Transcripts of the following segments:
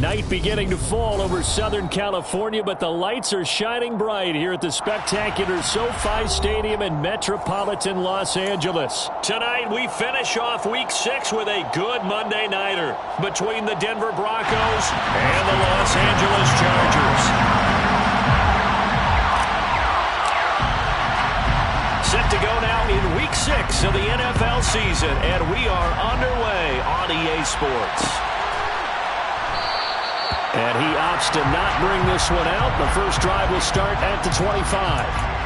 Night beginning to fall over Southern California, but the lights are shining bright here at the spectacular SoFi Stadium in metropolitan Los Angeles. Tonight, we finish off Week 6 with a good Monday nighter between the Denver Broncos and the Los Angeles Chargers. Set to go now in Week 6 of the NFL season, and we are underway on EA Sports. And he opts to not bring this one out. The first drive will start at the 25.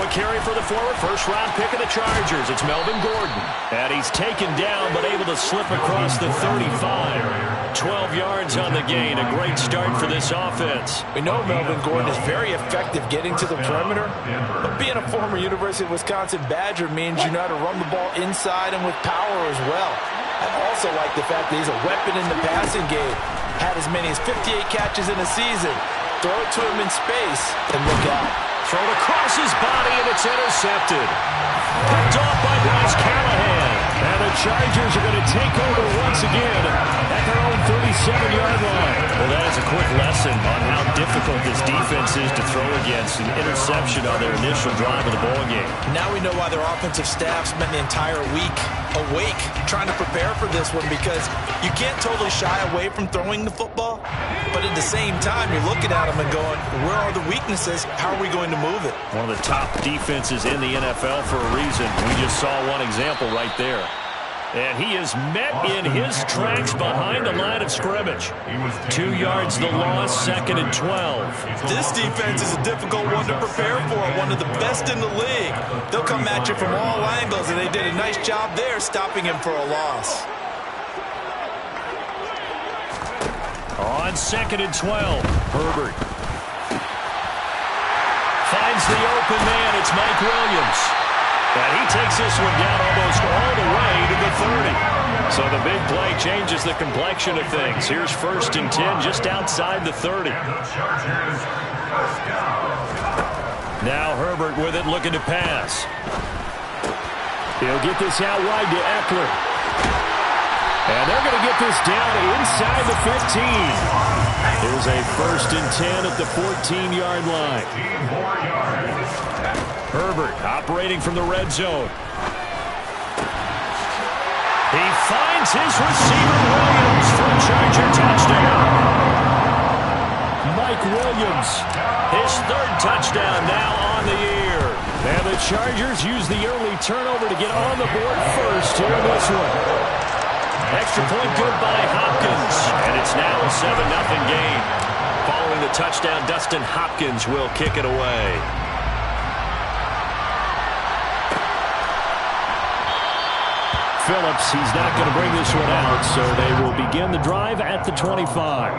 Carry for the former first-round pick of the Chargers. It's Melvin Gordon. And he's taken down but able to slip across the 35. 12 yards on the gain. A great start for this offense. We know Melvin Gordon is very effective getting to the perimeter, but being a former University of Wisconsin Badger means you know how to run the ball inside and with power as well. I also like the fact that he's a weapon in the passing game. Had as many as 58 catches in a season. Throw it to him in space and look out. Thrown across his body, and it's intercepted. Picked off by Bryce Callahan. And the Chargers are going to take over once again at their own 37-yard line. Well, that is a quick lesson on how difficult this defense is to throw against. An interception on their initial drive of the ballgame. Now we know why their offensive staff spent the entire week awake trying to prepare for this one, because you can't totally shy away from throwing the football, but at the same time you're looking at them and going, where are the weaknesses? How are we going to move it? One of the top defenses in the NFL for a reason. We just saw one example right there. And he is met in his tracks behind the line of scrimmage. 2 yards the loss, 2nd and 12. This defense is a difficult one to prepare for, one of the best in the league. They'll come at you from all angles, and they did a nice job there stopping him for a loss. On 2nd and 12, Herbert finds the open man. It's Mike Williams. And he takes this one down almost all the way to the 30. So the big play changes the complexion of things. Here's 1st and 10 just outside the 30. Now Herbert with it, looking to pass. He'll get this out wide to Eckler. And they're going to get this down inside the 15. Here's a 1st and 10 at the 14-yard line. Herbert operating from the red zone. He finds his receiver Williams for a Charger touchdown. Mike Williams, his 3rd touchdown now on the year. And the Chargers use the early turnover to get on the board first here in this one. Extra point good by Hopkins. And it's now a 7-0 game. Following the touchdown, Dustin Hopkins will kick it away. Phillips, he's not going to bring this one out, so they will begin the drive at the 25.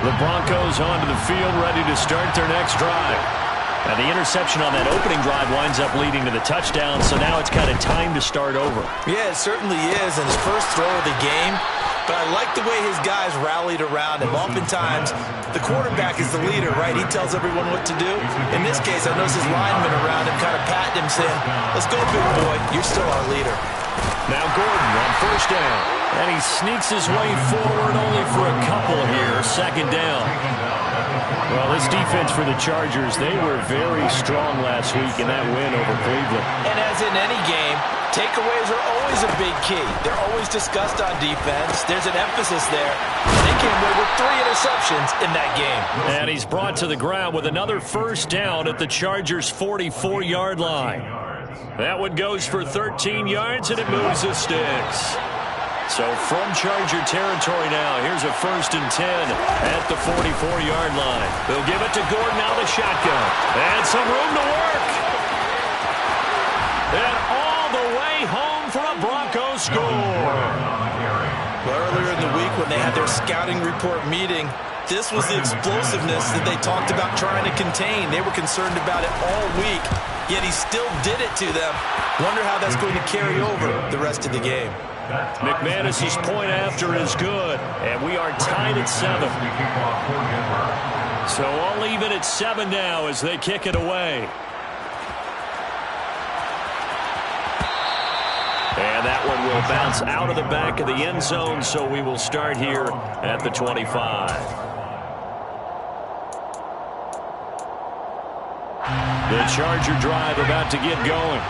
The Broncos onto the field, ready to start their next drive. And the interception on that opening drive winds up leading to the touchdown, so now it's kind of time to start over. Yeah, it certainly is, and his first throw of the game. But I like the way his guys rallied around him. Oftentimes, the quarterback is the leader, right? He tells everyone what to do. In this case, I noticed his linemen around him kind of patting him, saying, let's go, big boy. You're still our leader. Now Gordon on 1st down. And he sneaks his way forward only for a couple here. 2nd down. Well, this defense for the Chargers, they were very strong last week in that win over Cleveland. And as in any game, takeaways are always a big key. They're always discussed on defense. There's an emphasis there. They came away with 3 interceptions in that game. And he's brought to the ground with another 1st down at the Chargers' 44-yard line. That one goes for 13 yards, and it moves the sticks. So from Charger territory now, here's a 1st and 10 at the 44-yard line. They'll give it to Gordon out of the shotgun. And some room to work. And all the way home for a Broncos score. Well, earlier in the week when they had their scouting report meeting, this was the explosiveness that they talked about trying to contain. They were concerned about it all week, yet he still did it to them. Wonder how that's going to carry over the rest of the game. McManus's point after is good, and we are tied at 7. So I'll leave it at 7 now as they kick it away. And that one will bounce out of the back of the end zone, so we will start here at the 25. The Charger drive about to get going.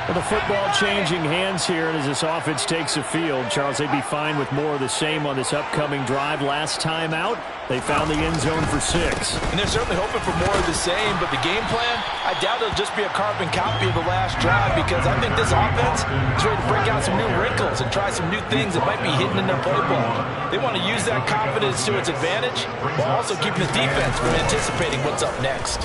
Well, the football changing hands here, and as this offense takes the field, Charles, they'd be fine with more of the same on this upcoming drive. Last time out, they found the end zone for 6. And they're certainly hoping for more of the same, but the game plan, I doubt it'll just be a carbon copy of the last drive, because I think this offense is ready to break out some new wrinkles and try some new things that might be hidden in their playbook. They want to use that confidence to its advantage, while also keeping the defense from anticipating what's up next.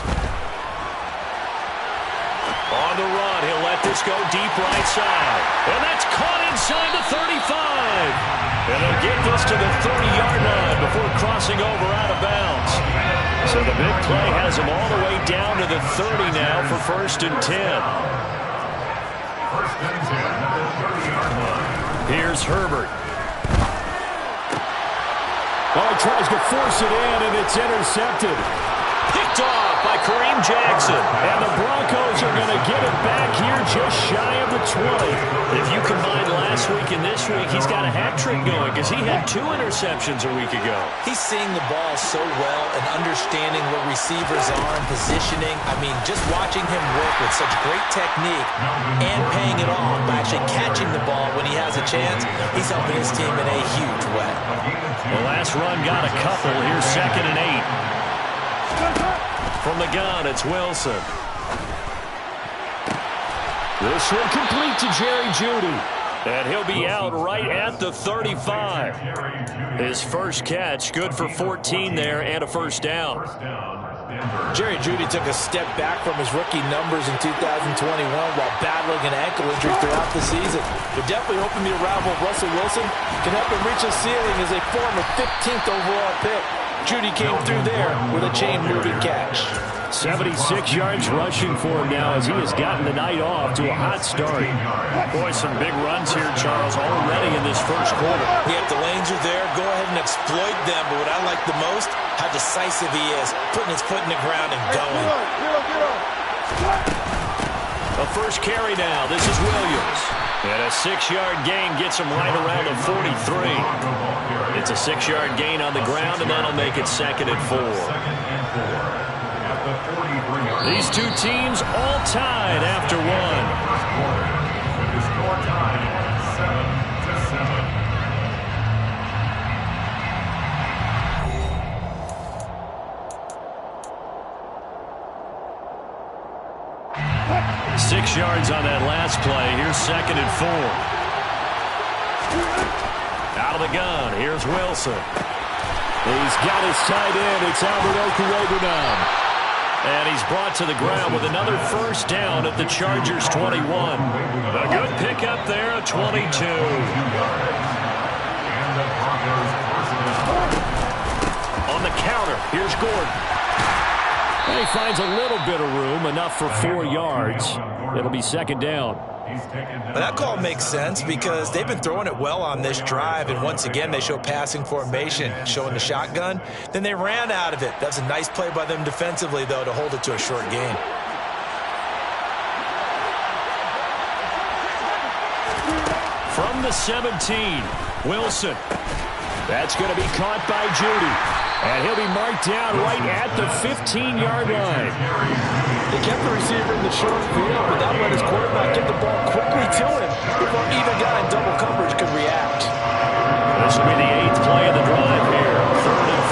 On the run, he'll let this go deep right side. And that's caught inside the 35. And they'll get this to the 30-yard line before crossing over out of bounds. So the big play has him all the way down to the 30 now for 1st and 10. Here's Herbert. Oh, he tries to force it in, and it's intercepted. Picked off by Kareem Jackson. And the Broncos are going to get it back here just shy of the 20. If you combine last week and this week, he's got a hat trick going because he had 2 interceptions a week ago. He's seeing the ball so well and understanding where receivers are and positioning. I mean, just watching him work with such great technique and paying it off by actually catching the ball when he has a chance, he's helping his team in a huge way. The last run got a couple. Here's 2nd and 8. From the gun, it's Wilson. This one complete to Jerry Jeudy. And he'll be out right at the 35. His first catch, good for 14 there and a first down. Jerry Jeudy took a step back from his rookie numbers in 2021 while battling an ankle injury throughout the season. They're definitely hoping the arrival of Russell Wilson can help him reach his ceiling as a former 15th overall pick. Jeudy came through there with a chain-moving catch. 76 yards rushing for him now as he has gotten the night off to a hot start. Boy, some big runs here, Charles, already in this first quarter. Yeah, if the lanes are there, go ahead and exploit them. But what I like the most, how decisive he is, putting his foot in the ground and going. A first carry now. This is Williams. And a 6-yard gain gets him right around the 43. It's a 6-yard gain on the ground, and that'll make it 2nd and 4. These two teams all tied after one. 6 yards on that last play. Here's 2nd and 4. Out of the gun. Here's Wilson. He's got his tight end. It's Albert Okuegbunam now. And he's brought to the ground with another first down at the Chargers' 21. A good pickup there at 22. On the counter, here's Gordon. And he finds a little bit of room, enough for 4 yards. It'll be 2nd down. Well, that call makes sense because they've been throwing it well on this drive, and once again they show passing formation, showing the shotgun. Then they ran out of it. That's a nice play by them defensively, though, to hold it to a short gain. From the 17, Wilson. That's going to be caught by Jeudy. And he'll be marked down right at the 15-yard line. They kept the receiver in the short field, but that let his quarterback get the ball quickly to him before either guy in double coverage could react. This will be the 8th play of the drive here, 3rd and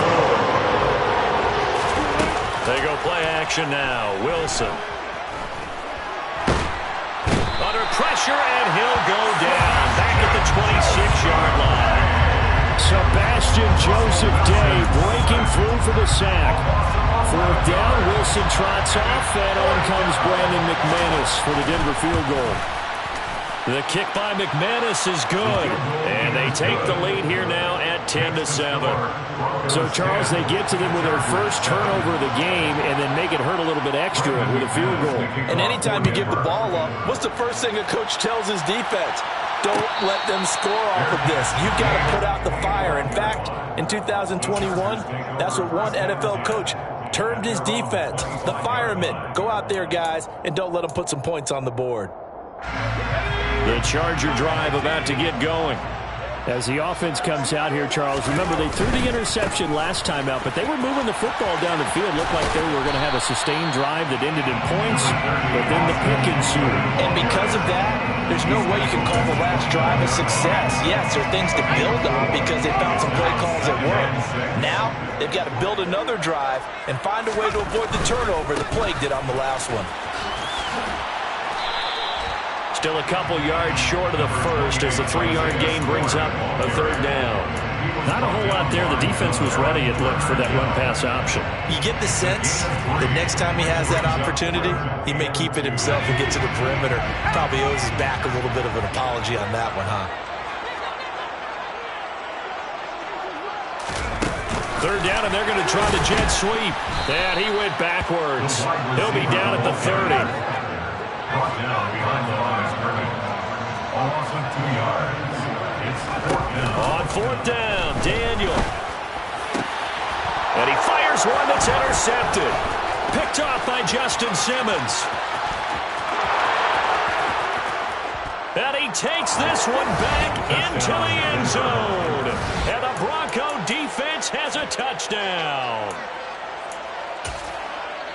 4. They go play action now. Wilson. Under pressure, and he'll go down back at the 26-yard line. Sebastian Joseph Day breaking through for the sack. Fourth down, Wilson trots off, and on comes Brandon McManus for the Denver field goal. The kick by McManus is good, and they take the lead here now at 10-7. So, Charles, they get to them with their first turnover of the game and then make it hurt a little bit extra with a field goal. And anytime you give the ball up, what's the first thing a coach tells his defense? Don't let them score off of this. You've got to put out the fire. In fact, in 2021, that's what one NFL coach termed his defense. The firemen. Go out there, guys, and don't let them put some points on the board. The Charger drive about to get going. As the offense comes out here, Charles, remember they threw the interception last time out, but they were moving the football down the field. Looked like they were going to have a sustained drive that ended in points, but then the pick ensued. And because of that, there's no way you can call the last drive a success. Yes, there are things to build on because they found some play calls that work. Now, they've got to build another drive and find a way to avoid the turnover the play did on the last one. Still a couple yards short of the first as the 3-yard gain brings up a third down. Not a whole lot there. The defense was ready, it looked, for that run-pass option. You get the sense that next time he has that opportunity, he may keep it himself and get to the perimeter. Probably owes his back a little bit of an apology on that one, huh? Third down, and they're going to try the jet sweep. And he went backwards. He'll be down at the 30. Brought down behind the line of scrimmage. Almost with 2 yards. It's fourth down. On fourth down, Daniel. And he fires one that's intercepted. Picked off by Justin Simmons. And he takes this one back into the end zone. And the Bronco defense has a touchdown.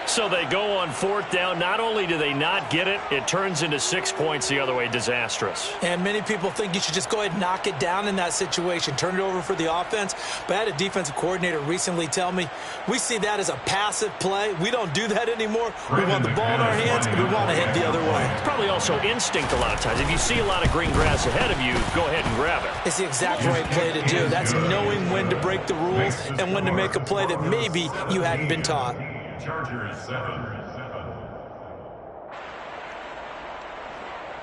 So they go on fourth down. Not only do they not get it, it turns into 6 points the other way. Disastrous. And many people think you should just go ahead and knock it down in that situation. Turn it over for the offense. But I had a defensive coordinator recently tell me, we see that as a passive play. We don't do that anymore. We want the ball in our hands, and we want to hit the other way. It's probably also instinct a lot of times. If you see a lot of green grass ahead of you, go ahead and grab it. It's the exact right play to do. That's knowing when to break the rules and when to make a play that maybe you hadn't been taught. Chargers 7.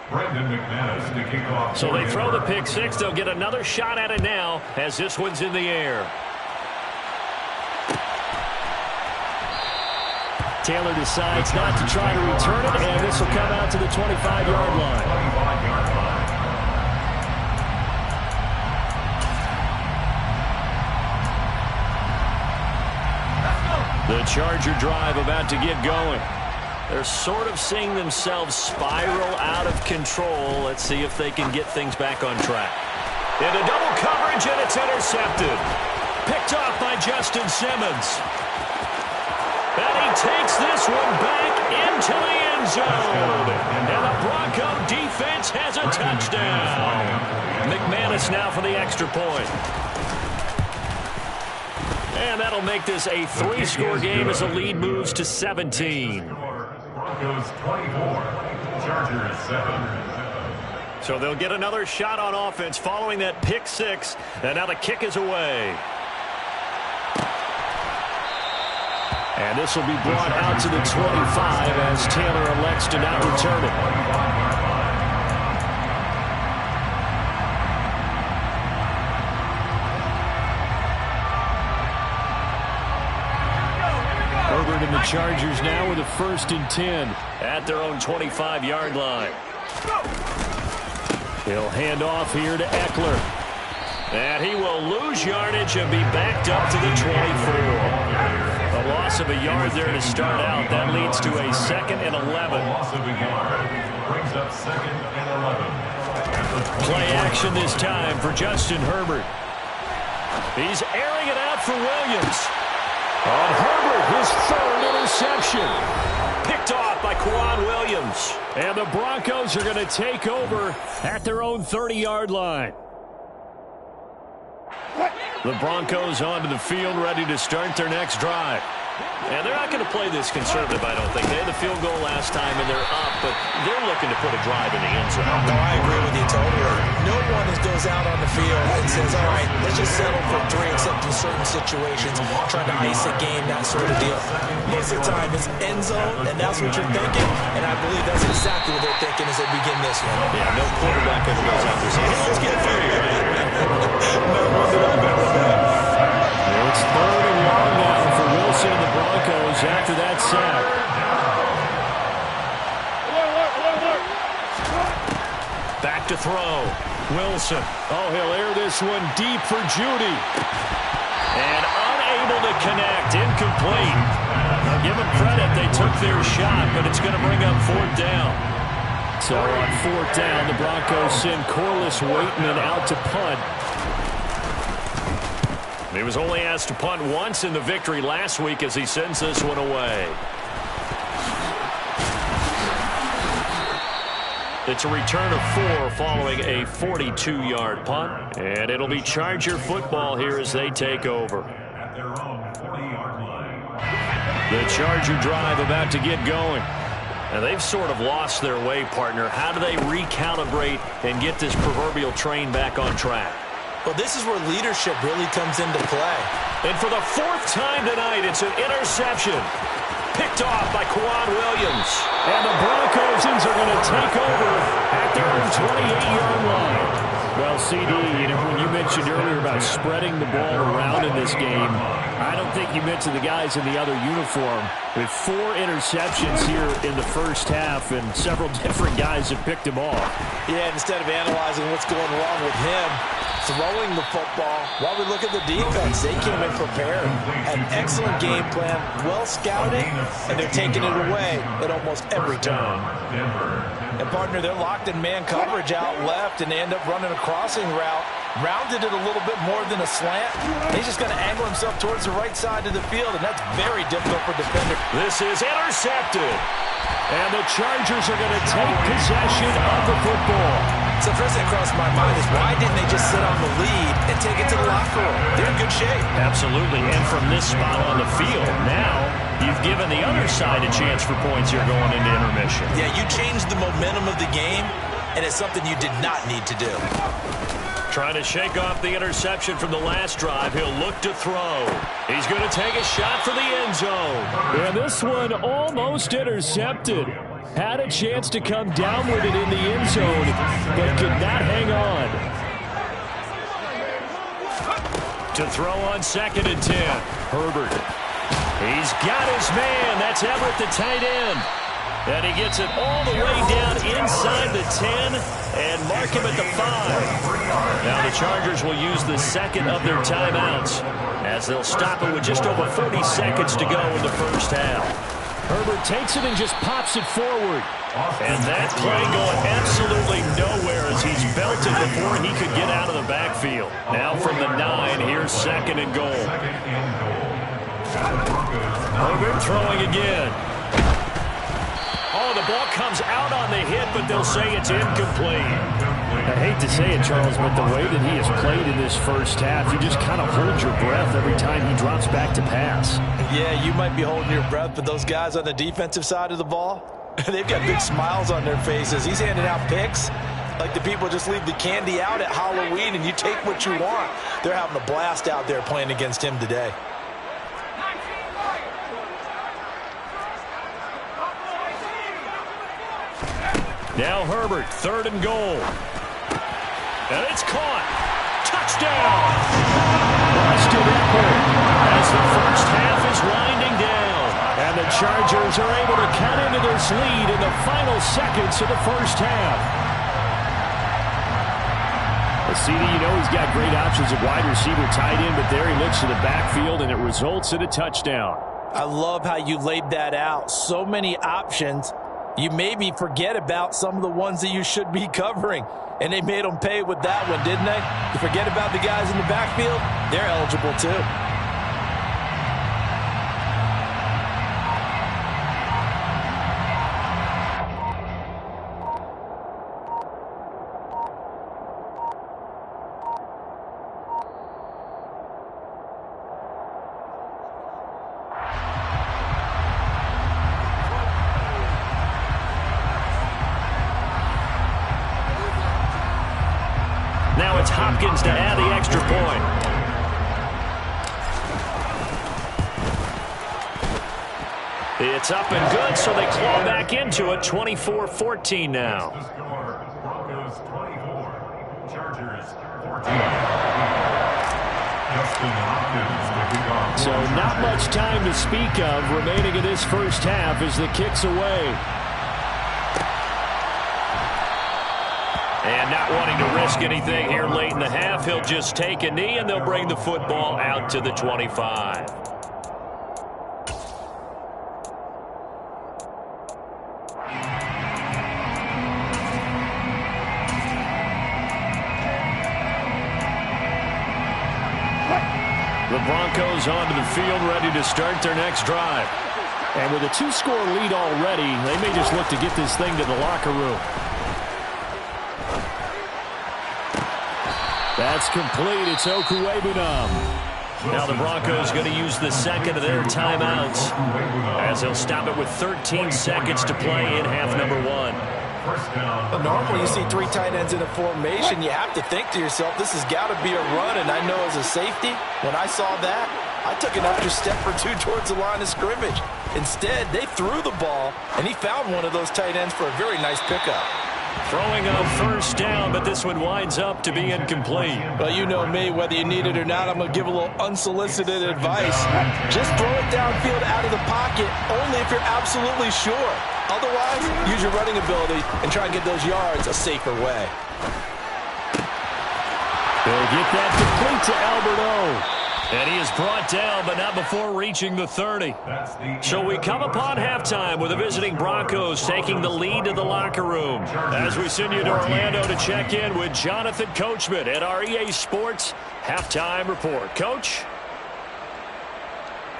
Brandon McManus to kick off. So they throw the pick six. They'll get another shot at it now as this one's in the air. Taylor decides not to try to return it, and this will come out to the 25-yard line. The Charger drive about to get going. They're sort of seeing themselves spiral out of control. Let's see if they can get things back on track. Into double coverage, and it's intercepted. Picked off by Justin Simmons. And he takes this one back into the end zone. And the Bronco defense has a touchdown. McManus now for the extra point. And that'll make this a 3-score game as the lead moves to 17. Broncos 24, Chargers 7. So they'll get another shot on offense following that pick six. And now the kick is away. And this will be brought out to the 25 as Taylor elects to not return it. And the Chargers now with a 1st and 10 at their own 25-yard line. He'll hand off here to Eckler. And he will lose yardage and be backed up to the 24. A loss of a yard there to start out. That leads to a 2nd and 11. Loss of a yard brings up 2nd and 11. Play action this time for Justin Herbert. He's airing it out for Williams. On Herbert, his 3rd interception. Picked off by Quan Williams. And the Broncos are going to take over at their own 30-yard line. The Broncos onto the field ready to start their next drive. And they're not going to play this conservative, I don't think. They had the field goal last time, and they're up, but they're looking to put a drive in the end zone. No, I agree with you totally. No one goes out on the field and says, all right, let's just settle for 3, except in certain situations, trying to ice a game, that sort of deal. Most of the time, it's end zone, and that's what you're thinking, and I believe that's exactly what they're thinking as they begin this one. Yeah, no quarterback ever goes out there saying, hey, let's get through here. No one that I've ever met. It's 3rd and long now for Wilson and the Broncos after that sack. Back to throw. Wilson. Oh, he'll air this one deep for Judy. And unable to connect. Incomplete. Now give them credit. They took their shot, but it's going to bring up 4th down. So on 4th down, the Broncos send Corliss Waitman out to punt. He was only asked to punt once in the victory last week as he sends this one away. It's a return of 4 following a 42-yard punt. And it'll be Charger football here as they take over. At their own 40-yard line. The Charger drive about to get going. And they've sort of lost their way, partner. How do they recalibrate and get this proverbial train back on track? Well, this is where leadership really comes into play. And for the 4th time tonight, it's an interception. Picked off by Quan Williams. And the Broncos are going to take over at their own 28-yard line. Well, CD, when you mentioned earlier about spreading the ball around in this game, I don't think you mentioned the guys in the other uniform. With 4 interceptions here in the first half, and several different guys have picked him off. Yeah, instead of analyzing what's going wrong with him, throwing the football, while we look at the defense, they came in prepared, had an excellent game plan, well scouted, and they're taking it away at almost every turn. And partner, they're locked in man coverage out left, and they end up running a crossing route, rounded it a little bit more than a slant. He's just going to angle himself towards the right side of the field, and that's very difficult for defender. This is intercepted. And the Chargers are going to take possession of the football. So first thing that crossed my mind is why didn't they just sit on the lead and take it to the locker room? They're in good shape. Absolutely, and from this spot on the field, now you've given the other side a chance for points here going into intermission. Yeah, you changed the momentum of the game, and it's something you did not need to do. Trying to shake off the interception from the last drive. He'll look to throw. He's going to take a shot for the end zone. And this one almost intercepted. Had a chance to come down with it in the end zone, but could not hang on. To throw on 2nd and 10. Herbert. He's got his man. That's Everett, the tight end. And he gets it all the way down inside the 10 and mark him at the 5. Now the Chargers will use the 2nd of their timeouts as they'll stop it with just over 40 seconds to go in the first half. Herbert takes it and just pops it forward. And that play going absolutely nowhere as he's belted before he could get out of the backfield. Now from the 9, here's 2nd and goal. Herbert throwing again. Oh, the ball comes out on the hit, but they'll say it's incomplete. I hate to say it, Charles, but the way that he has played in this first half, you just kind of hold your breath every time he drops back to pass. Yeah, you might be holding your breath, but those guys on the defensive side of the ball, they've got big smiles on their faces. He's handing out picks like the people just leave the candy out at Halloween and you take what you want. They're having a blast out there playing against him today. Now Herbert, 3rd and goal. And it's caught. Touchdown! Austin Eckler. As the first half is winding down. And the Chargers are able to cut into this lead in the final seconds of the first half. CD, you know he's got great options at wide receiver, tight end, but there he looks to the backfield, and it results in a touchdown. I love how you laid that out. So many options. You maybe forget about some of the ones that you should be covering. And they made them pay with that one, didn't they? You forget about the guys in the backfield, they're eligible too. Hopkins to add the extra point. It's up and good, so they claw back into it. 24-14 now. Broncos 24, Chargers 14. So not much time to speak of remaining in this first half as the kick's away. And not wanting to risk anything here late in the half, he'll just take a knee and they'll bring the football out to the 25. The Broncos onto the field, ready to start their next drive. And with a 2-score lead already, they may just look to get this thing to the locker room. That's complete. It's Okuwebunam. Now the Broncos going to use the second of their timeouts as they'll stop it with 13 seconds to play in half number 1. Normally you see 3 tight ends in a formation, you have to think to yourself, this has got to be a run. And I know as a safety, when I saw that, I took an extra step or 2 towards the line of scrimmage. Instead, they threw the ball, and he found one of those tight ends for a very nice pickup. Throwing on first down, but this one winds up to be incomplete. Well, you know me, whether you need it or not, I'm going to give a little unsolicited advice. Just throw it downfield out of the pocket, only if you're absolutely sure. Otherwise, use your running ability and try and get those yards a safer way. They'll get that complete to Alberto. And he is brought down, but not before reaching the 30. So we come upon halftime with the visiting Broncos taking the lead to the locker room. As we send you to Orlando to check in with Jonathan Coachman at our EA Sports Halftime Report. Coach?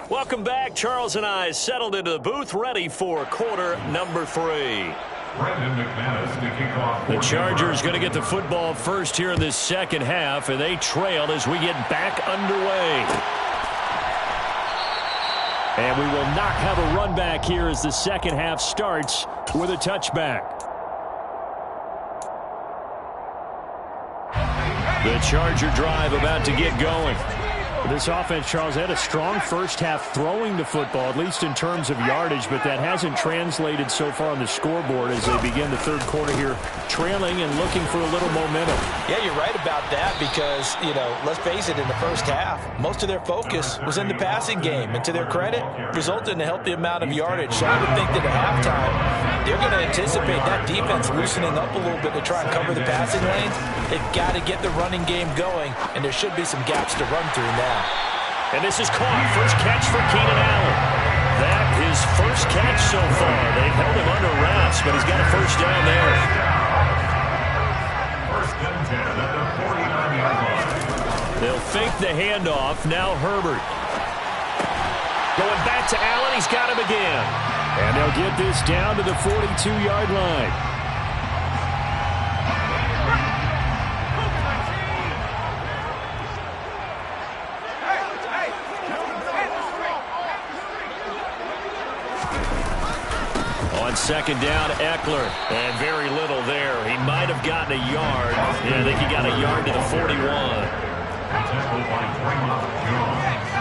Welcome back. Charles and I settled into the booth, ready for quarter number 3. The Chargers going to get the football first here in this second half, and they trail as we get back underway. And we will not have a run back here as the second half starts with a touchback. The Charger drive about to get going. This offense, Charles, had a strong first half throwing the football, at least in terms of yardage, but that hasn't translated so far on the scoreboard as they begin the third quarter here, trailing and looking for a little momentum. Yeah, you're right about that because, you know, let's face it, in the first half, most of their focus was in the passing game. And to their credit, resulted in a healthy amount of yardage. So I would think that at halftime, they're going to anticipate that defense loosening up a little bit to try and cover the passing lanes. They've got to get the running game going, and there should be some gaps to run through now. And this is caught. First catch for Keenan Allen. That is first catch so far. They've held him under wraps, but he's got a first down there. First and 10 at the 49-yard line. They'll fake the handoff. Now Herbert. Going back to Allen. He's got him again. And they'll get this down to the 42-yard line. Second down, Eckler. And very little there. He might have gotten a yard. Yeah, I think he got a yard to the 41. Tackled by Draymond Jones.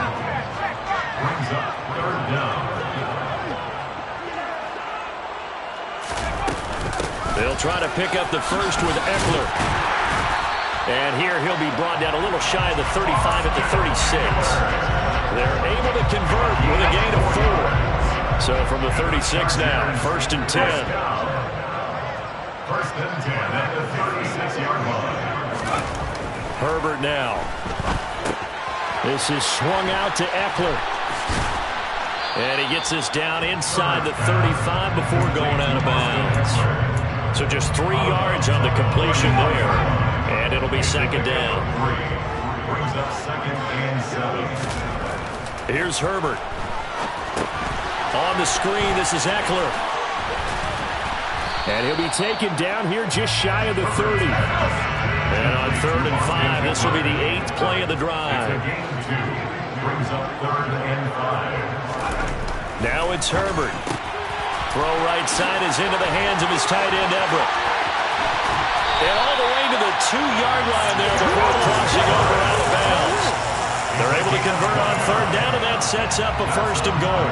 Brings up third down. They'll try to pick up the first with Eckler. And here he'll be brought down a little shy of the 35 at the 36. They're able to convert with a gain of 4. So from the 36 now, first and 10. First and 10 at the 36-yard line. Herbert now. This is swung out to Eckler. And he gets this down inside the 35 before going out of bounds. So just 3 yards on the completion there. And it'll be second down. Brings up second and 7. Here's Herbert. On the screen, this is Eckler. And he'll be taken down here just shy of the 30. And on 3rd and 5, this will be the 8th play of the drive. Brings up 3rd and 5. Now it's Herbert. Throw right side is into the hands of his tight end, Everett. And all the way to the 2-yard line there before crossing over out of bounds. They're able to convert on third down, and that sets up a first and goal.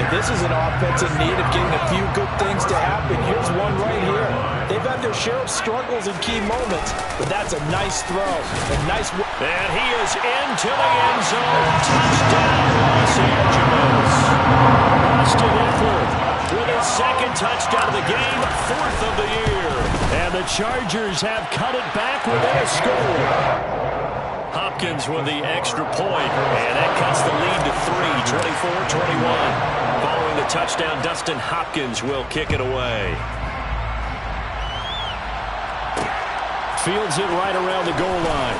If this is an offense in need of getting a few good things to happen, here's one right here. They've had their share of struggles in key moments, but that's a nice throw. And he is into the end zone. Touchdown, Los Angeles. Austin Eckler with his second touchdown of the game, 4th of the year. And the Chargers have cut it back within a score. Hopkins with the extra point, and that cuts the lead to 3, 24-21. Following the touchdown, Dustin Hopkins will kick it away. Fields it right around the goal line.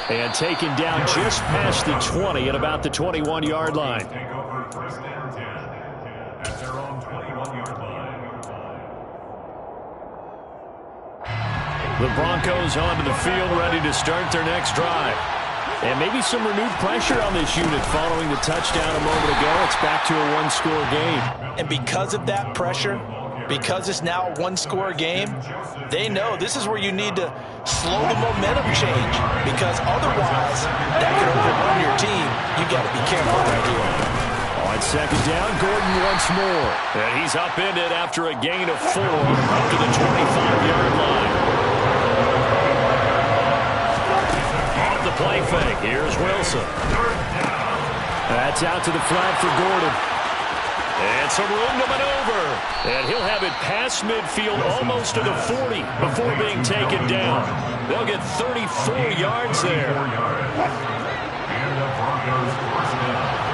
And taken down just past the 20 at about the 21-yard line. Take over first and 10 at their own 21-yard line. The Broncos onto the field, ready to start their next drive. And maybe some renewed pressure on this unit following the touchdown a moment ago. It's back to a one-score game. And because of that pressure, because it's now a one-score game, they know this is where you need to slow the momentum change, because otherwise that could overrun your team. You got to be careful right here. On second down, Gordon once more. And he's upended after a gain of 4 up to the 25-yard line. Off the play fake, here's Wilson. That's out to the flat for Gordon. And some room to maneuver. And he'll have it past midfield almost to the 40 before being taken down. They'll get 34 yards there. And the Broncos first down.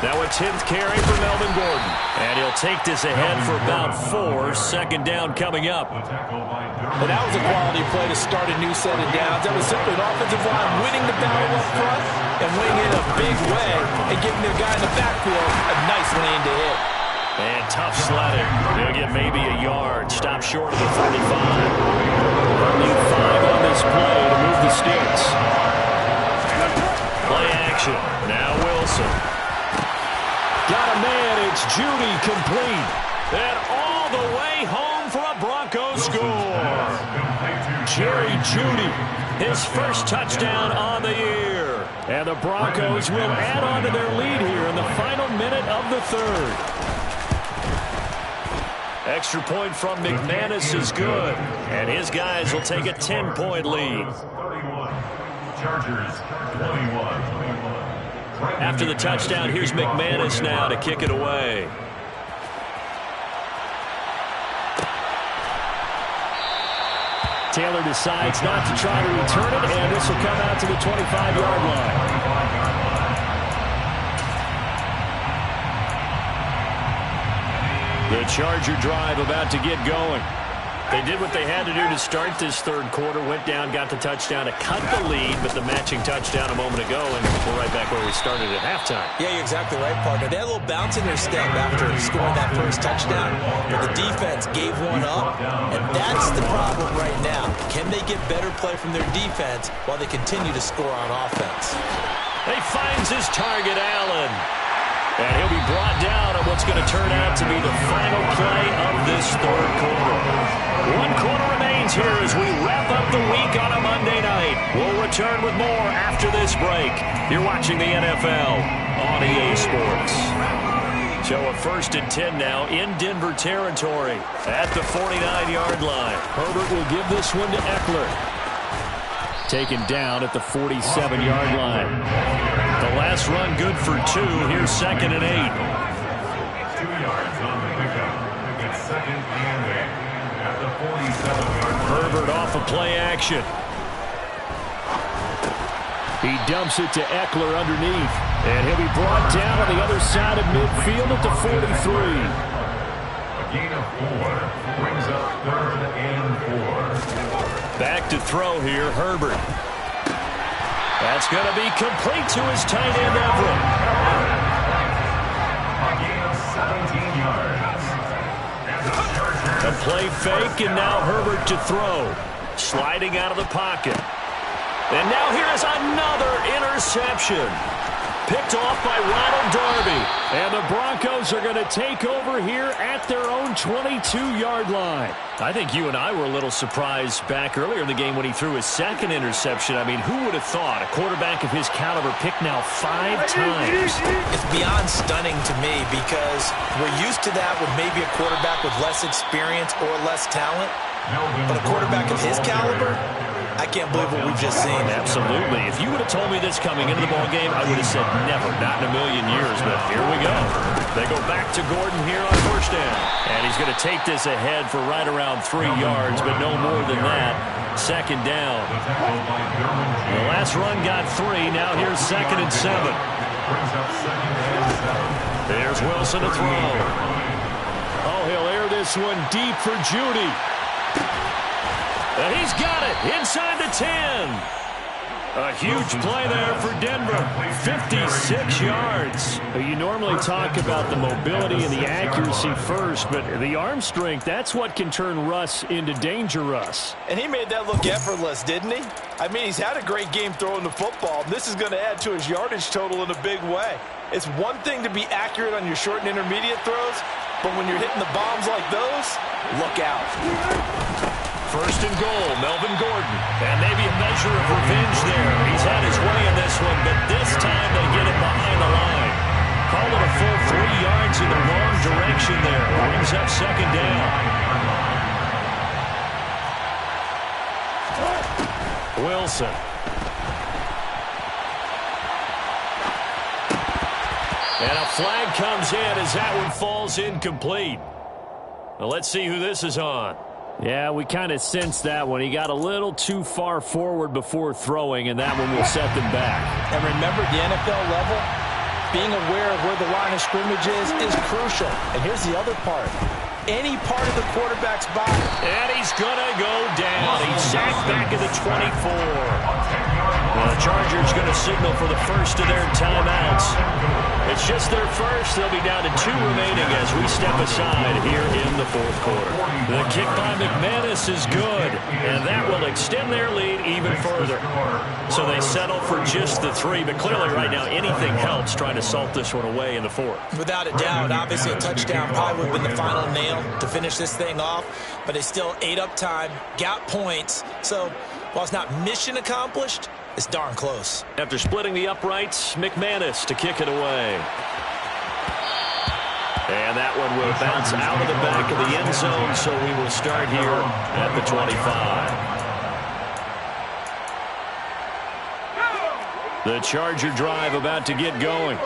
Now a 10th carry for Melvin Gordon. And he'll take this ahead for about 4. Second down coming up. Well, that was a quality play to start a new set of downs. That was simply an offensive line winning the battle up front and winning it in a big way and giving their guy in the backfield a nice lane to hit. And tough sledding. He'll get maybe a yard. Stop short of the 45. Only 5 on this play to move the sticks. Play action. Now Wilson. Got a man. It's Judy complete. And all the way home for a Broncos score. Jerry Judy. His first touchdown on the year. And the Broncos will add on to their lead here in the final minute of the third. Extra point from McManus is good. And his guys will take a 10-point lead. 31. Chargers 21. After the touchdown, here's McManus now to kick it away. Taylor decides not to try to return it, and this will come out to the 25-yard line. The Charger drive about to get going. They did what they had to do to start this third quarter, went down, got the touchdown to cut the lead, but the matching touchdown a moment ago, and we're right back where we started at halftime. Yeah, you're exactly right, partner. They had a little bounce in their step after scoring that first touchdown, but the defense gave one up, and that's the problem right now. Can they get better play from their defense while they continue to score on offense? He finds his target, Allen. And he'll be brought down on what's going to turn out to be the final play of this third quarter. 1 quarter remains here as we wrap up the week on a Monday night. We'll return with more after this break. You're watching the NFL on EA Sports. So a 1st and 10 now in Denver territory at the 49-yard line. Herbert will give this one to Eckler. Taken down at the 47-yard line. The last run good for 2. Here's 2nd and 8. 2 yards on the pickup. It's 2nd and 8 at the 47-yard line. Herbert off of play action. He dumps it to Eckler underneath. And he'll be brought down on the other side of midfield at the 43. A gain of 4 brings up 3rd and 4. Back to throw here, Herbert. That's going to be complete to his tight end, Everett. A gain of 17 yards. A play fake, and now Herbert to throw. Sliding out of the pocket. And now here is another interception. Picked off by Ronald Darby. And the Broncos are going to take over here at their own 22-yard line. I think you and I were a little surprised back earlier in the game when he threw his second interception. I mean, who would have thought a quarterback of his caliber picked now 5 times? It's beyond stunning to me because we're used to that with maybe a quarterback with less experience or less talent. But a quarterback of his caliber, I can't believe what we've just seen. Absolutely. If you would have told me this coming into the ballgame, I would have said never, not in a million years. But here we go. They go back to Gordon here on first down. And he's going to take this ahead for right around 3 yards, but no more than that. Second down. The last run got 3. Now here's 2nd and 7. There's Wilson to throw. Oh, he'll air this one deep for Judy. And he's got it inside the 10. A huge play there for Denver. 56 yards. You normally talk about the mobility and the accuracy first, but the arm strength, that's what can turn Russ into danger Russ. And he made that look effortless, didn't he? I mean, he's had a great game throwing the football. This is going to add to his yardage total in a big way. It's one thing to be accurate on your short and intermediate throws, but when you're hitting the bombs like those, look out. First and goal, Melvin Gordon. And maybe a measure of revenge there. He's had his way in this one, but this time they get it behind the line. Call it a full 3 yards in the wrong direction there. Brings up second down. Wilson. And a flag comes in as that one falls incomplete. Well, let's see who this is on. Yeah, we kind of sensed that one. He got a little too far forward before throwing, and that one will set them back. And remember, the NFL level, being aware of where the line of scrimmage is crucial. And here's the other part. Any part of the quarterback's body. And he's going to go down. He's sacked back at the 24. Well, the Chargers going to signal for the first of their timeouts. It's just their first. They'll be down to 2 remaining as we step aside here in the fourth quarter. The kick by McManus is good, and that will extend their lead even further. So they settle for just the 3, but clearly right now anything helps trying to salt this one away in the fourth. Without a doubt, obviously a touchdown probably would have been the final nail to finish this thing off, but they still ate up time, got points. So while it's not mission accomplished, it's darn close. After splitting the uprights, McManus to kick it away. And that one will bounce out of the back of the end zone, so we will start here at the 25. The Charger drive about to get going.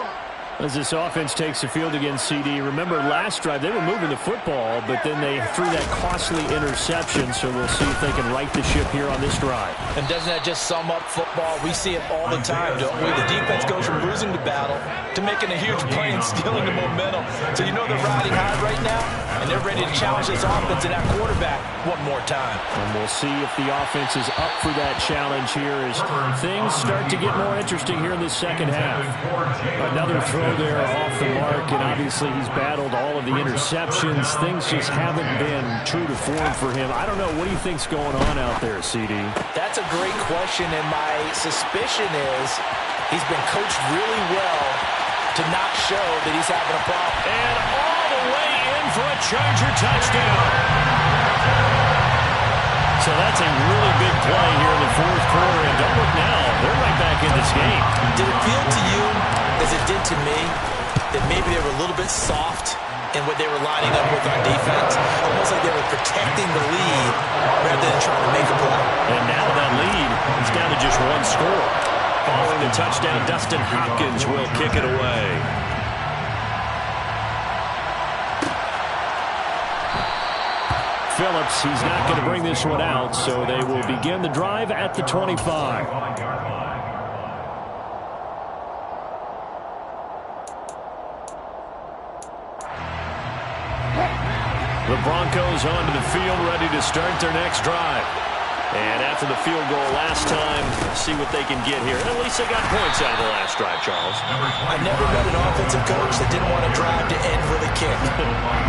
As this offense takes the field against CD, remember last drive they were moving the football, but then they threw that costly interception, so we'll see if they can right the ship here on this drive. And doesn't that just sum up football? We see it all the time, don't we? The defense goes from losing the battle to making a huge play and stealing the momentum. So you know they're riding high right now, and they're ready to challenge this offense and that quarterback one more time. And we'll see if the offense is up for that challenge here as things start to get more interesting here in the second half. Another throw there off the mark, and obviously he's battled all of the interceptions. Things just haven't been true to form for him. I don't know. What do you think's going on out there, CD? That's a great question, and my suspicion is he's been coached really well to not show that he's having a problem. And all the way in for a Charger touchdown. So that's a really big play here in the fourth quarter, and don't look now, they're right back in this game. Did it feel to you, as it did to me, that maybe they were a little bit soft in what they were lining up with on defense? Almost like they were protecting the lead rather than trying to make a play. And now that lead is down to just 1 score. Following the touchdown, Dustin Hopkins will kick it away. Phillips, he's not going to bring this one out, so they will begin the drive at the 25. The Broncos onto the field, ready to start their next drive. And after the field goal last time, see what they can get here. At least they got points out of the last drive, Charles. I never met an offensive coach that didn't want to drive to end with a kick.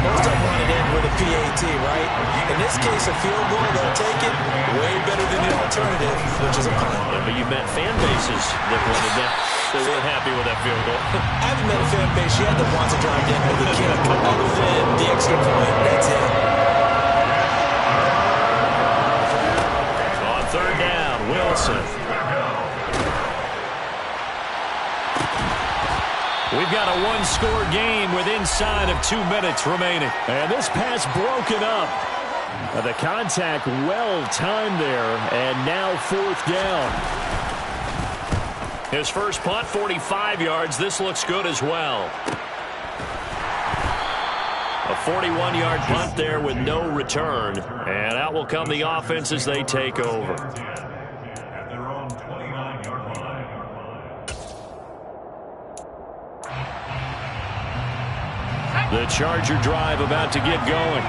Most of them want it to end with a PAT, right? In this case, a field goal, they'll take it way better than the alternative, which is a punt. Yeah, but you met fan bases that wanted that. They weren't happy with that field goal. I haven't met a fan base yet that wants to drive to end with a kick other than the extra point. That's it. On third down, Wilson. We've got a one-score game with inside of 2 minutes remaining. And this pass broken up. The contact well-timed there, and now fourth down. His first punt, 45 yards. This looks good as well. A 41-yard punt there with no return. And out will come the offense as they take over. At their own 29-yard line. The Charger drive about to get going.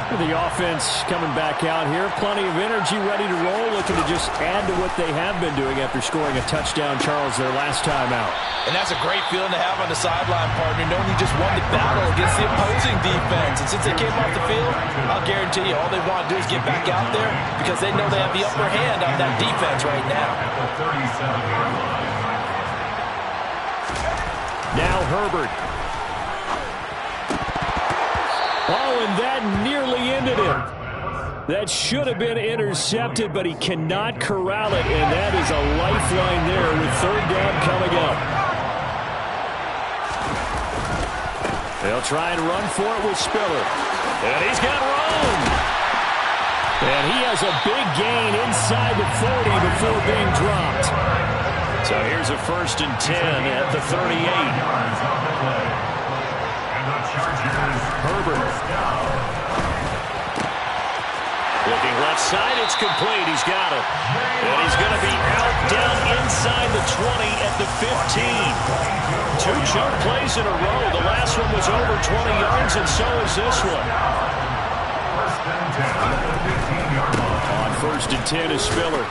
The offense coming back out here. Plenty of energy, ready to roll, looking to just add to what they have been doing after scoring a touchdown, Charles, their last time out. And that's a great feeling to have on the sideline, partner, knowing you just won the battle against the opposing defense. And since they came off the field, I'll guarantee you all they want to do is get back out there because they know they have the upper hand on that defense right now. At the 37-yard line. Now Herbert. Oh, and that nearly ended it. That should have been intercepted, but he cannot corral it, and that is a lifeline there with third down coming up. They'll try and run for it with Spiller. And he's got room. And he has a big gain inside the 40 before being dropped. So here's a 1st and 10 at the 38. Herbert. Looking left side, it's complete. He's got it. And he's going to be out down inside the 20 at the 15. 2 chunk plays in a row. The last one was over 20 yards, and so is this one. On 1st and 10 is Spiller.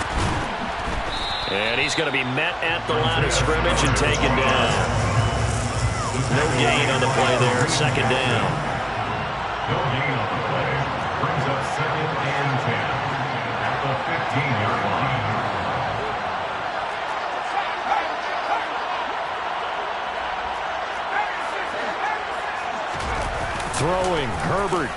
And he's going to be met at the line of scrimmage and taken down. No gain on the play there. 2nd down. No gain on the play. Brings up 2nd and 10 at the 15-yard line. Throwing, Herbert.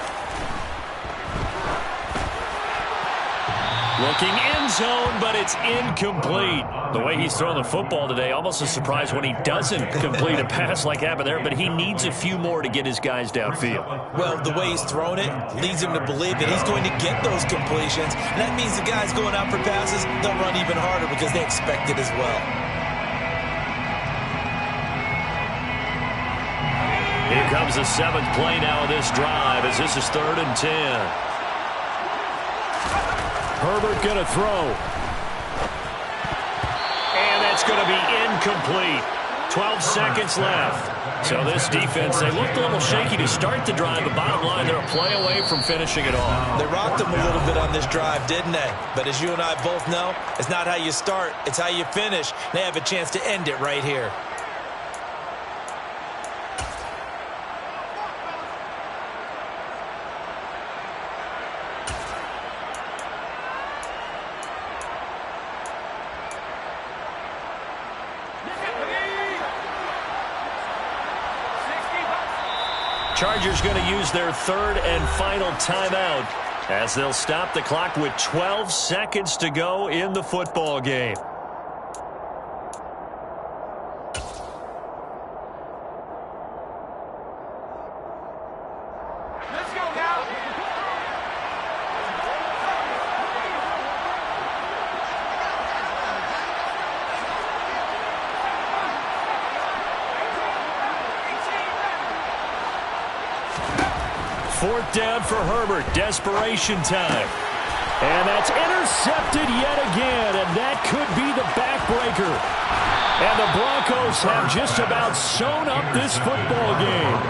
Looking end zone, but it's incomplete. The way he's throwing the football today, almost a surprise when he doesn't complete a pass like happened there, but he needs a few more to get his guys downfield. Well, the way he's thrown it leads him to believe that he's going to get those completions. And that means the guys going out for passes, they'll run even harder because they expect it as well. Here comes the 7th play now of this drive as this is 3rd and 10. Herbert going to throw. And that's going to be incomplete. 12 seconds left. So this defense, they looked a little shaky to start the drive. The bottom line, they're a play away from finishing it off. They rocked them a little bit on this drive, didn't they? But as you and I both know, it's not how you start, it's how you finish. They have a chance to end it right here. Chargers going to use their 3rd and final timeout as they'll stop the clock with 12 seconds to go in the football game. Let's go now. Fourth down for Herbert. Desperation time. And that's intercepted yet again, and that could be the backbreaker. And the Broncos have just about sewn up this football game.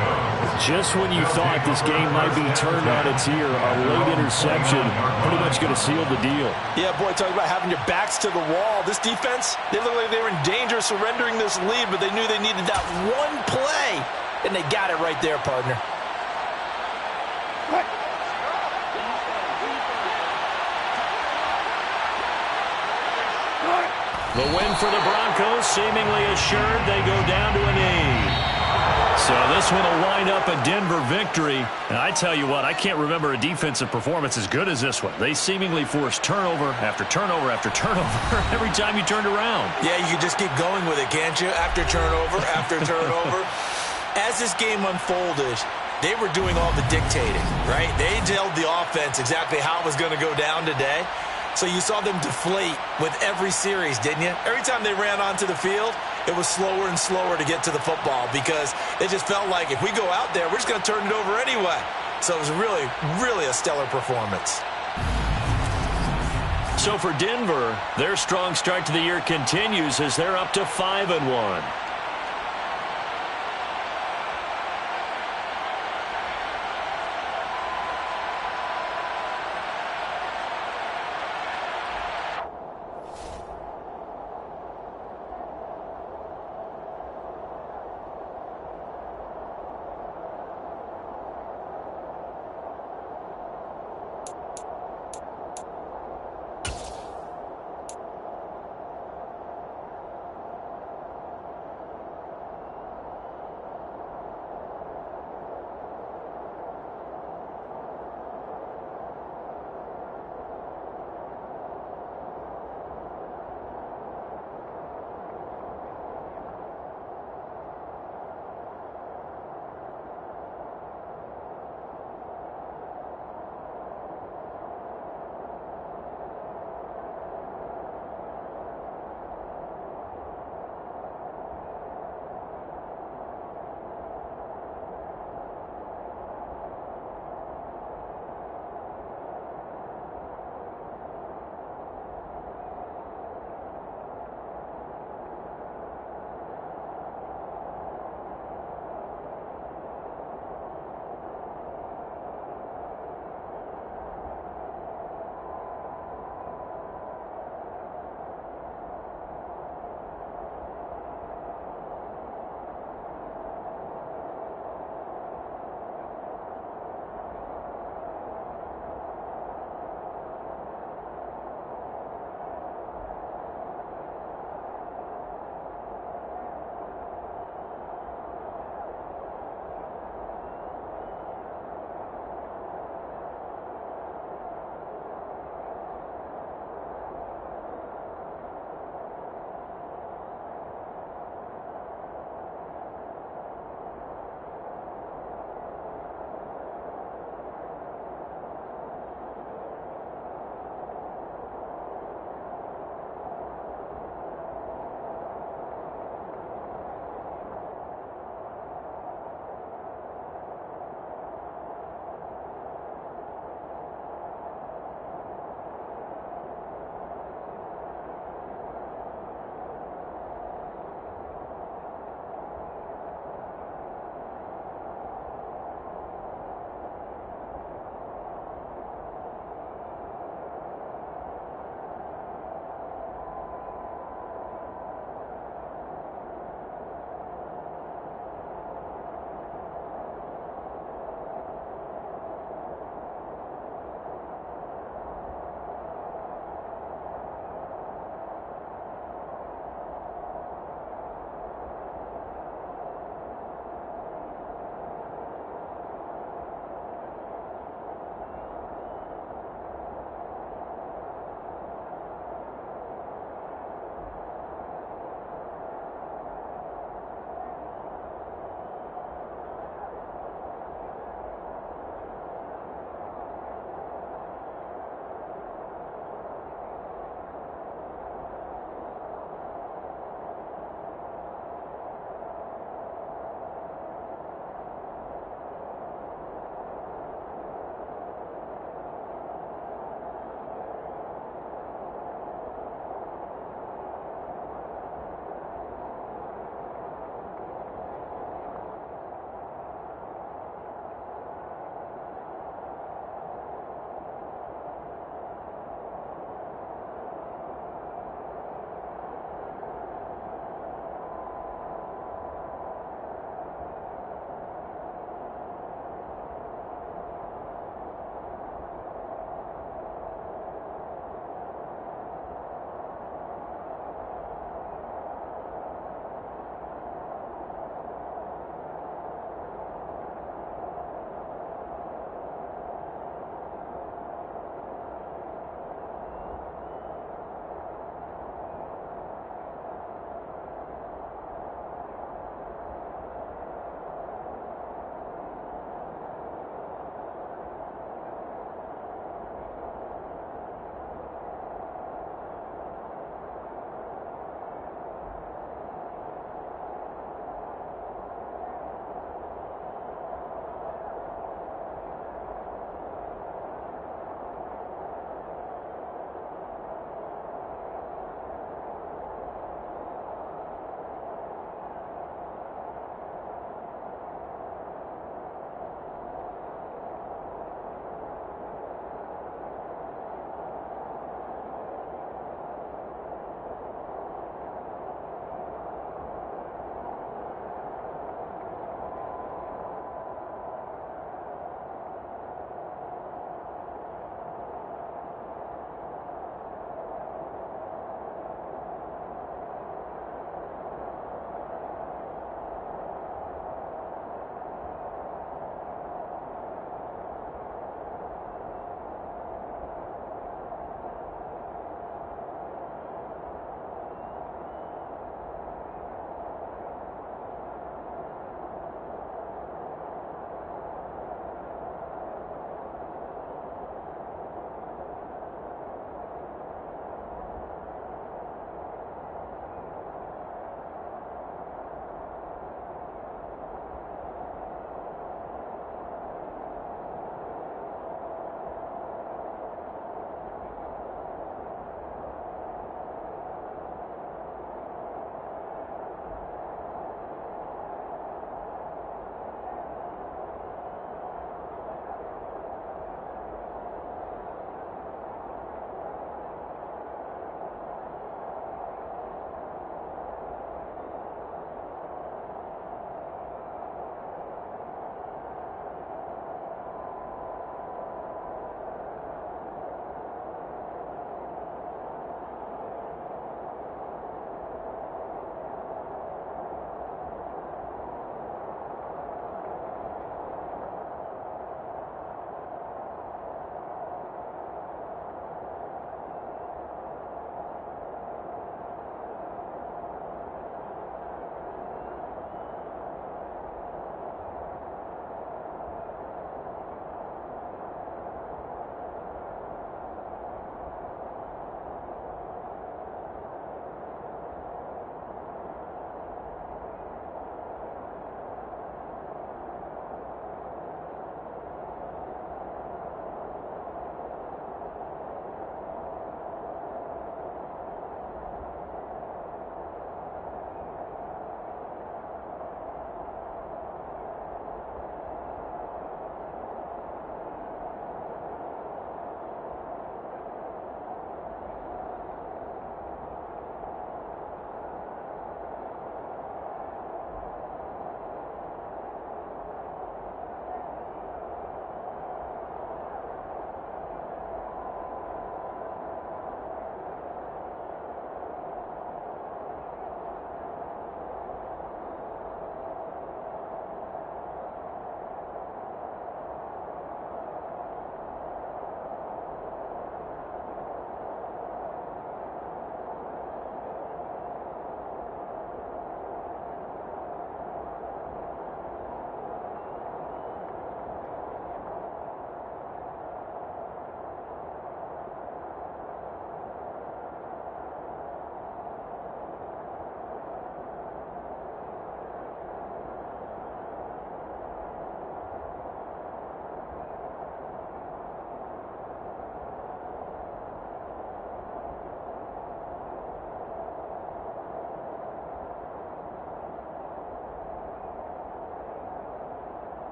Just when you thought this game might be turned on its ear, a late interception pretty much going to seal the deal. Yeah, boy, talking about having your backs to the wall. This defense, they look like they were in danger of surrendering this lead, but they knew they needed that one play, and they got it right there, partner. The win for the Broncos, seemingly assured they go down to a knee. So this one will wind up a Denver victory. And I tell you what, I can't remember a defensive performance as good as this one. They seemingly forced turnover after turnover after turnover every time you turned around. Yeah, you can just keep going with it, can't you? After turnover, after turnover. As this game unfolded, they were doing all the dictating, right? They told the offense exactly how it was going to go down today. So you saw them deflate with every series, didn't you? Every time they ran onto the field, it was slower and slower to get to the football because it just felt like if we go out there, we're just going to turn it over anyway. So it was really, really a stellar performance. So for Denver, their strong start to the year continues as they're up to 5-1.